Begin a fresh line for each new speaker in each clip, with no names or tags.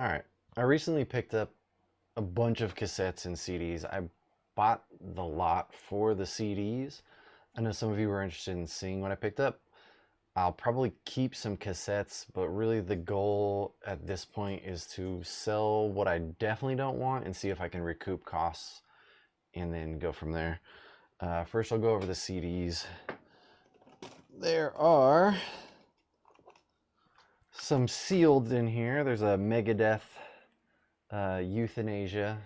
Alright, I recently picked up a bunch of cassettes and CDs. I bought the lot for the CDs. I know some of you were interested in seeing what I picked up. I'll probably keep some cassettes, but really the goal at this point is to sell what I definitely don't want and see if I can recoup costs and then go from there. First, I'll go over the CDs. There are some sealed in here. There's a Megadeth Euthanasia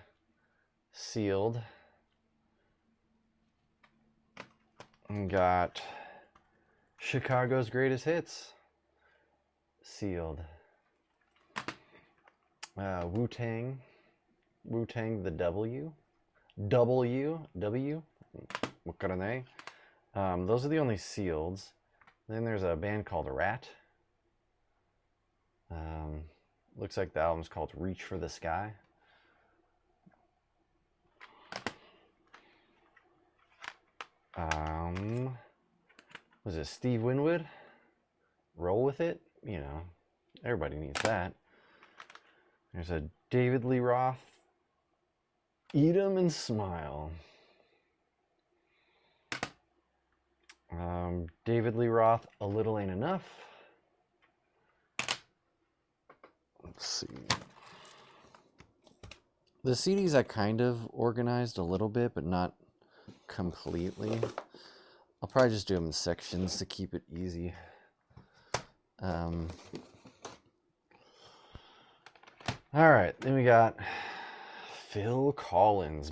sealed. And got Chicago's Greatest Hits sealed. Wu-Tang the W. What are those are the only sealeds. Then there's a band called Rat. Looks like the album's called Reach for the Sky. Was it Steve Winwood? Roll With It? You know, everybody needs that. There's a David Lee Roth, Eat 'em and Smile. David Lee Roth, A Little Ain't Enough. Let's see. The CDs I kind of organized a little bit, but not completely. I'll probably just do them in sections to keep it easy. All right, then we got Phil Collins,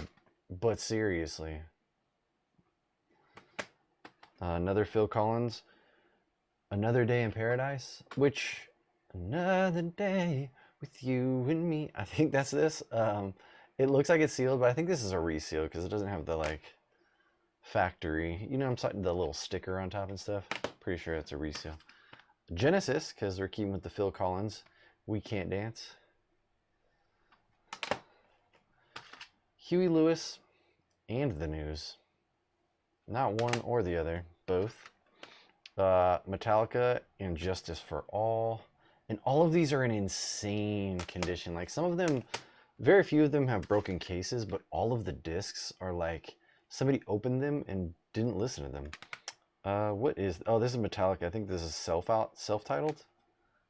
but seriously. Another Phil Collins, Another Day in Paradise, which, another day with you and me. I think that's this. It looks like it's sealed, but I think this is a reseal because it doesn't have the like factory. You know, I'm talking the little sticker on top and stuff. Pretty sure it's a reseal. Genesis, because we're keeping with the Phil Collins. We Can't Dance. Huey Lewis and the News. Not one or the other, both. Metallica and Justice for All. And all of these are in insane condition. Like some of them, very few of them have broken cases, but all of the discs are like somebody opened them and didn't listen to them. This is Metallica. I think this is self-titled.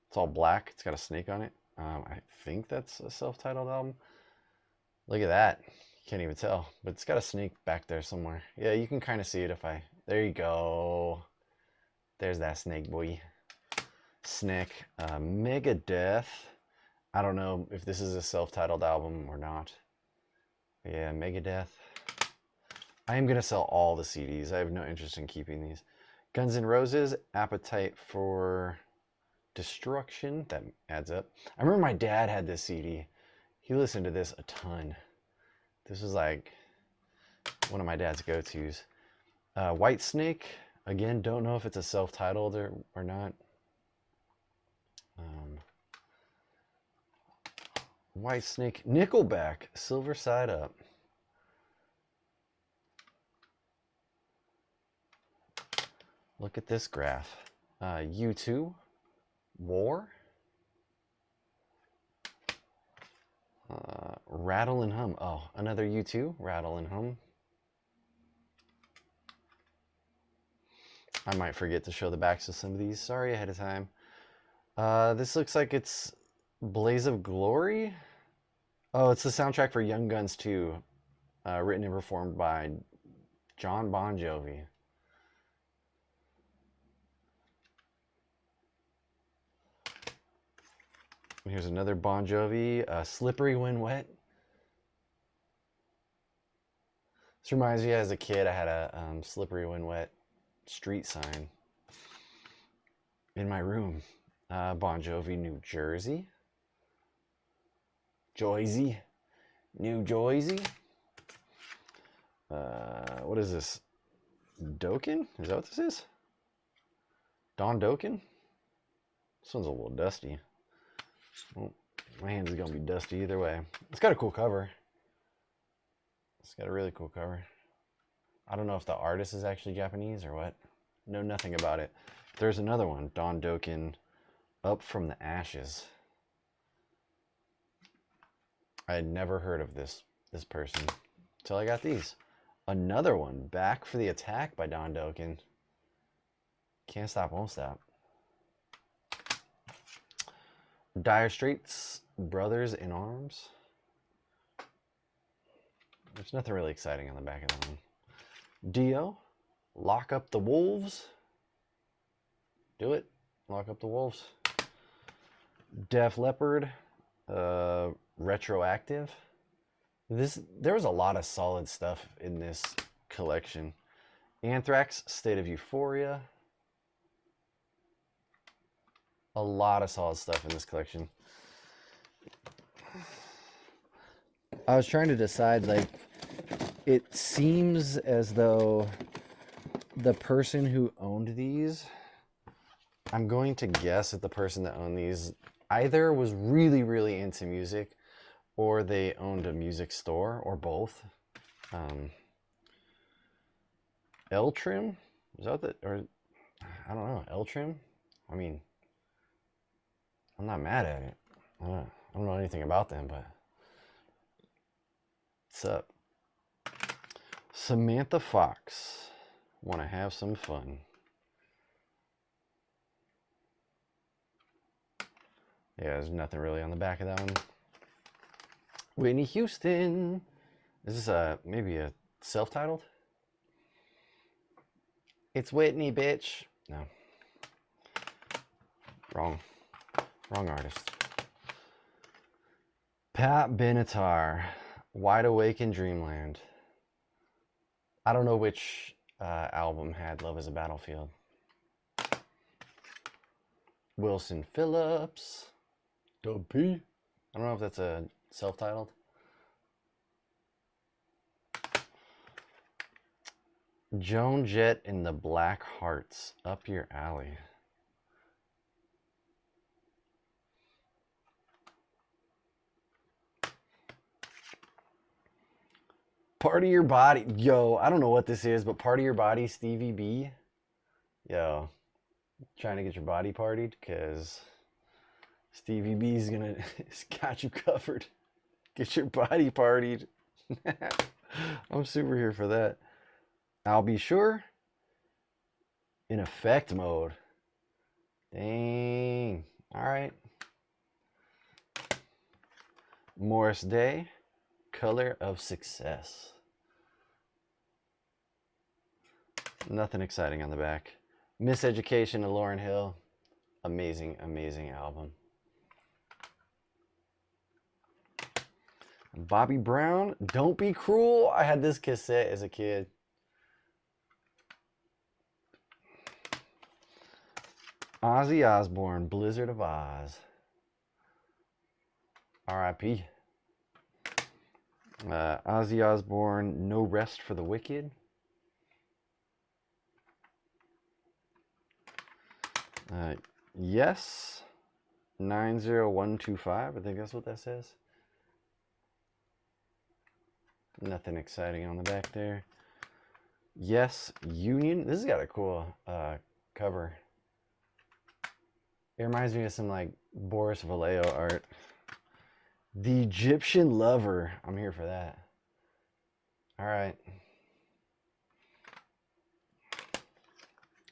It's all black. It's got a snake on it. I think that's a self-titled album. Look at that. Can't even tell, but it's got a snake back there somewhere. Yeah, you can kind of see it if I... There you go. There's that snake, boy. Snake. Megadeth. I don't know if this is a self-titled album or not. Yeah, Megadeth. I am going to sell all the CDs. I have no interest in keeping these. Guns N' Roses, Appetite for Destruction. That adds up. I remember my dad had this CD. He listened to this a ton. This was like one of my dad's go-tos. Whitesnake, again, don't know if it's a self-titled or not. Whitesnake, Nickelback, Silver Side Up. Look at this graph. U2, War. Rattle and Hum. Oh, another U2, Rattle and Hum. I might forget to show the backs of some of these. Sorry ahead of time. This looks like it's Blaze of Glory. Oh, it's the soundtrack for Young Guns 2, written and performed by John Bon Jovi. Here's another Bon Jovi, Slippery When Wet. This reminds me, as a kid, I had a Slippery When Wet street sign in my room. Bon Jovi, New Jersey. Joyzy, New Jersey. What is this? Dokken? Is that what this is? Don Dokken? This one's a little dusty. Well, my hands is gonna be dusty either way. It's got a cool cover. It's got a really cool cover. I don't know if the artist is actually Japanese or what. Know nothing about it. There's another one, Don Dokken, Up from the Ashes. I had never heard of this person until I got these. Another one, Back for the Attack by Don Dokken. Can't Stop, Won't Stop. Dire Straits, Brothers in Arms. There's nothing really exciting on the back of that one. Dio, Lock Up the Wolves. Do it. Lock Up the Wolves. Def Leppard, Retroactive. There was a lot of solid stuff in this collection. Anthrax, State of Euphoria. A lot of solid stuff in this collection. I was trying to decide, like, it seems as though the person who owned these, I'm going to guess that the person that owned these either was really, really into music, or they owned a music store, or both. L-Trim? Is that the, or, I don't know, L-Trim? I mean, I'm not mad at it. I don't know anything about them, but what's up? Samantha Fox. Want to have some fun. Yeah, there's nothing really on the back of that one. Whitney Houston. Is this maybe a self-titled? It's Whitney, bitch. No. Wrong artist. Pat Benatar, Wide Awake in Dreamland. I don't know which album had Love is a Battlefield. Wilson Phillips. Dub P. I don't know if that's a self-titled. Joan Jett and the Black Hearts, up your alley. Part of Your Body. Yo, I don't know what this is, but Part of Your Body, Stevie B. Yo, trying to get your body partied, because Stevie B's gonna got you covered. Get your body partied. I'm super here for that. I'll Be Sure. In Effect Mode. Dang. Alright. Morris Day. Color of Success. Nothing exciting on the back. Miseducation of Lauryn Hill. Amazing, amazing album. Bobby Brown, Don't Be Cruel. I had this cassette as a kid. Ozzy Osbourne, Blizzard of Oz. R.I.P. Ozzy Osbourne, No Rest for the Wicked. Yes, 90125. I think that's what that says. Nothing exciting on the back there. Yes, Union. This has got a cool cover. It reminds me of some like Boris Vallejo art. The Egyptian Lover. I'm here for that. All right.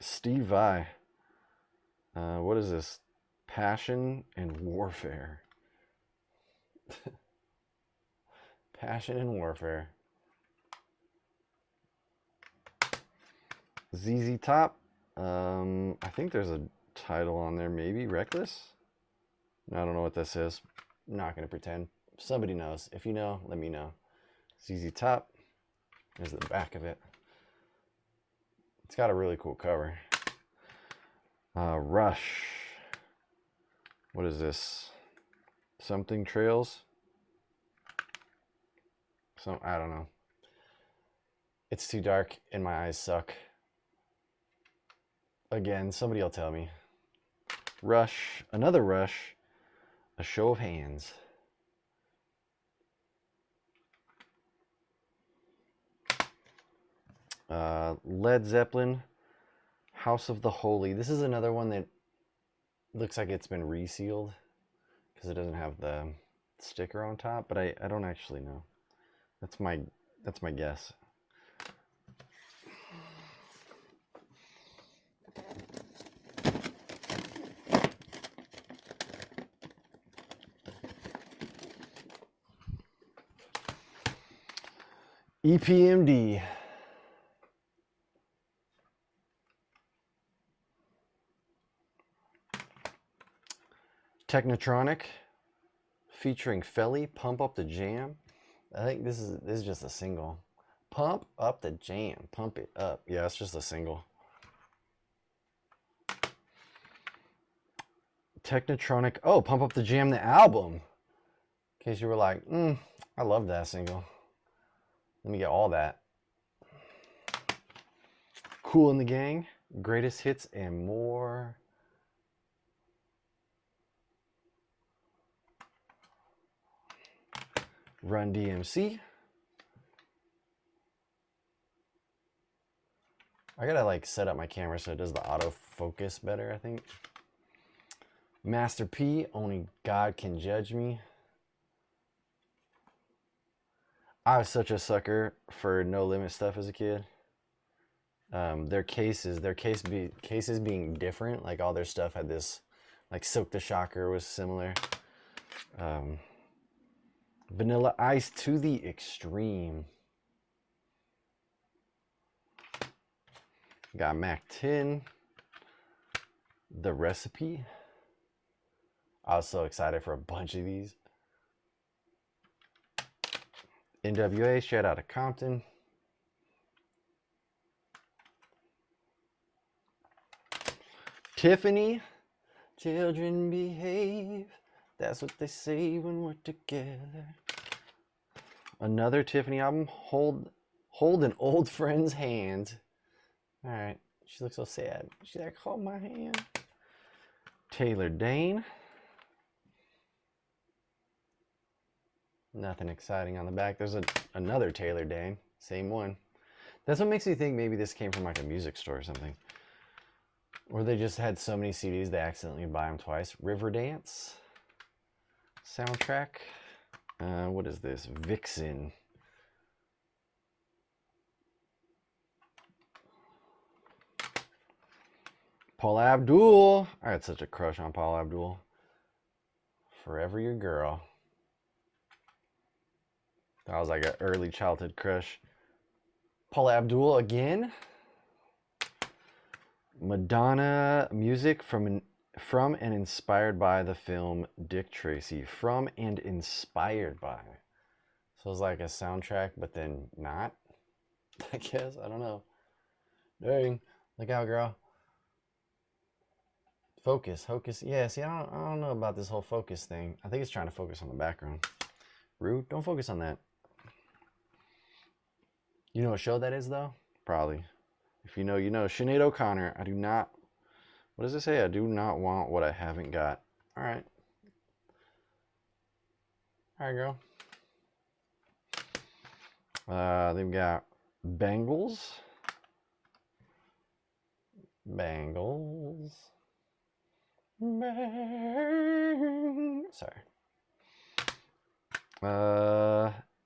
Steve Vai. What is this? Passion and Warfare. Passion and Warfare. ZZ Top. I think there's a title on there, maybe Reckless. I don't know what this is. I'm not gonna pretend. Somebody knows. If you know, let me know. ZZ Top. There's the back of it. It's got a really cool cover. Rush. What is this? Something Trails. I don't know. It's too dark and my eyes suck. Again, somebody will tell me. Rush. Another Rush. A Show of Hands. Led Zeppelin. House of the Holy. This is another one that looks like it's been resealed because it doesn't have the sticker on top, but I don't actually know. That's my guess. EPMD. Technotronic featuring Felly, Pump Up the Jam. I think this is just a single. Pump Up the Jam. Pump it up. Yeah, it's just a single. Technotronic. Oh, Pump Up the Jam, the album. In case you were like, I love that single. Let me get all that. Kool and the Gang. Greatest Hits and More. Run DMC. I gotta like set up my camera so it does the autofocus better, I think. Master P, Only God Can Judge Me. I was such a sucker for No Limit stuff as a kid. Their cases being different, like all their stuff had this, like Silk the Shocker was similar. Vanilla Ice to the Extreme. Got Mac 10. The Recipe. I was so excited for a bunch of these. NWA, Straight Outta Compton. Tiffany. Children behave. That's what they say when we're together. Another Tiffany album. Hold an Old Friend's Hand. All right. She looks so sad. She's like, hold my hand. Taylor Dane. Nothing exciting on the back. There's another Taylor Dane. Same one. That's what makes me think maybe this came from like a music store or something. Or they just had so many CDs they accidentally buy them twice. Riverdance. Soundtrack. What is this? Vixen. Paula Abdul. I had such a crush on Paula Abdul. Forever Your Girl. That was like an early childhood crush. Paula Abdul again. Madonna music from and inspired by the film Dick Tracy. From and inspired by. So it's like a soundtrack, but then not. I guess. I don't know. Dang. Look out, girl. Focus. Yeah, see, I don't know about this whole focus thing. I think it's trying to focus on the background. Rude. Don't focus on that. You know what show that is, though? Probably. If you know, you know. Sinead O'Connor. I do not... What does it say? I do not want what I haven't got. All right. All right, girl. They've got Bangles. Sorry.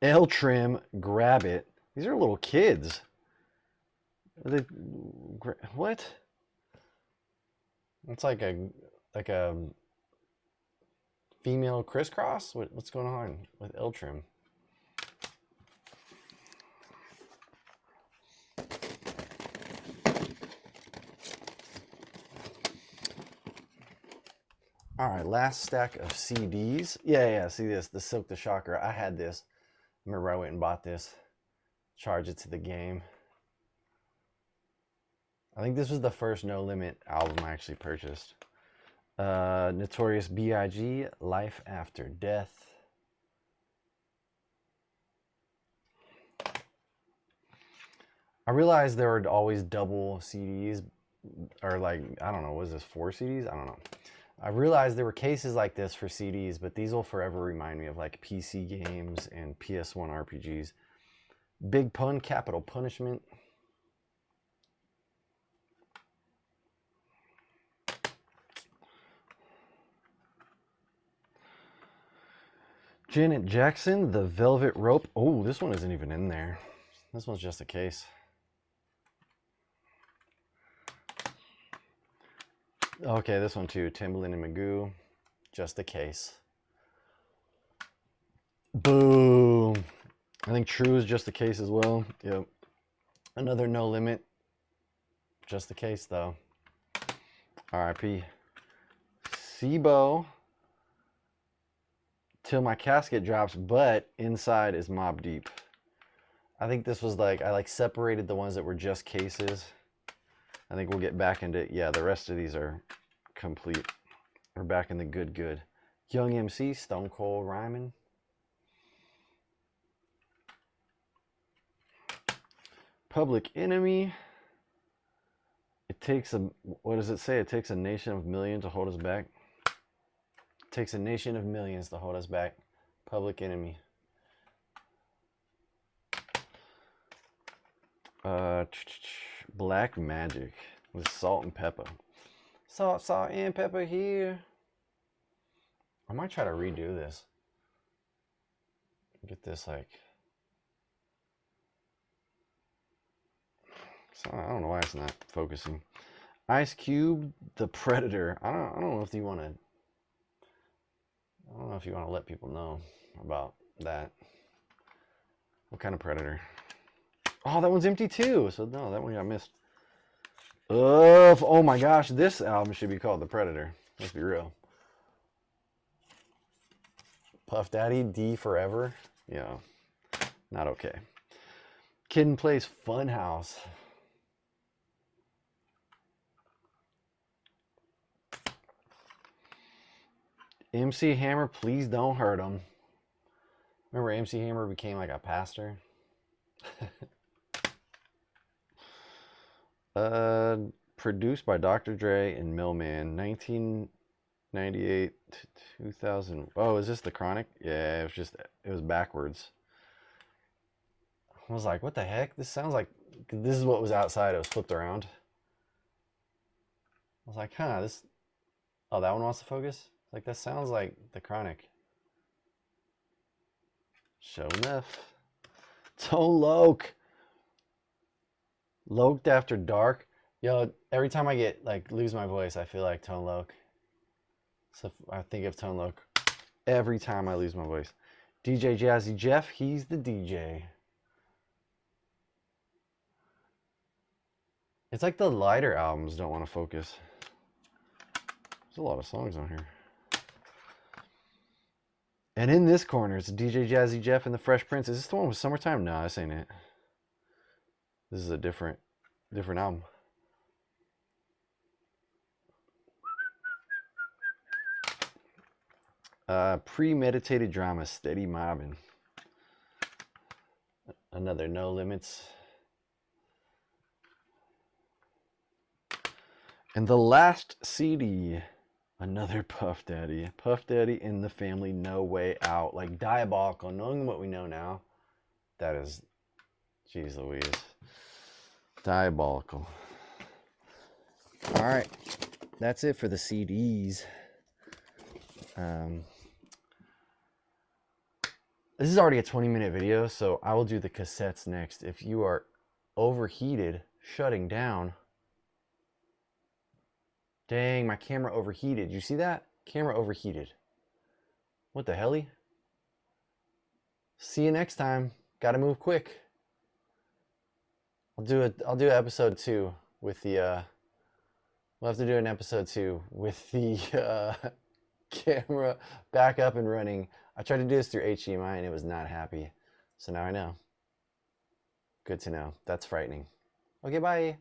L Trim, Grab It. These are little kids. What? It's like a female crisscross. What's going on with L Trim? All right, last stack of CDs. Yeah, see this, the Silk the Shocker. I had this. Remember I went and bought this. Charge it to the game. I think this was the first No Limit album I actually purchased. Notorious B.I.G., Life After Death. I realized there were always double CDs, or like, I don't know, was this 4 CDs? I don't know. I realized there were cases like this for CDs, but these will forever remind me of like PC games and PS1 RPGs. Big Pun, Capital Punishment. Janet Jackson, the Velvet Rope. Oh, this one isn't even in there. This one's just a case. Okay, this one too. Timbaland and Magoo, just a case. Boom. I think True is just a case as well. Yep. Another No Limit. Just the case though. RIP. SIBO. Till My Casket Drops, but inside is Mobb Deep. I think this was like, I like separated the ones that were just cases. I think we'll get back into, yeah, the rest of these are complete. We're back in the good. Young MC, Stone Cold Rhyming. Public Enemy. It takes a, what does it say? It takes a nation of millions to hold us back. It takes a nation of millions to hold us back. Public Enemy. Black Magic with Salt and Pepper. Salt and pepper here. I might try to redo this. Get this like, so I don't know why it's not focusing. Ice Cube, The Predator. I don't know if you want to. I don't know if you want to let people know about that. What kind of Predator? Oh, that one's empty too. So no, that one got missed. Oh my gosh, this album should be called The Predator. Let's be real. Puff Daddy, D Forever. Yeah, not okay. Kid and Play's Funhouse. MC Hammer, Please Don't Hurt Him. Remember MC Hammer became like a pastor? Produced by Dr. Dre and Millman, 1998 to 2000. Oh, is this the Chronic? Yeah, it was backwards. I was like, what the heck? This sounds like, this is what was outside. It was flipped around. I was like, huh, this, oh, that one wants to focus? Like, that sounds like the Chronic. Show enough. Tone Loc. Loked After Dark. Yo, every time I get, like, lose my voice, I feel like Tone Loc. So I think of Tone Loc every time I lose my voice. DJ Jazzy Jeff, he's the DJ. It's like the lighter albums don't want to focus. There's a lot of songs on here. And in this corner, it's DJ Jazzy Jeff and the Fresh Prince. Is this the one with Summertime? No, this ain't it. This is a different album. Premeditated Drama, Steady Mobbin'. Another No Limits. And the last CD, another Puff Daddy. Puff Daddy in the Family, No Way Out. Like, diabolical. Knowing what we know now, that is, geez Louise, diabolical. All right, that's it for the CDs. This is already a 20-minute video, so I will do the cassettes next. If you are overheated, shutting down. Dang, my camera overheated. You see that? Camera overheated. What the helly? See you next time. Gotta move quick. I'll do episode 2 with the we'll have to do an episode 2 with the camera back up and running. I tried to do this through HDMI and it was not happy. So now I know. Good to know. That's frightening. Okay, bye.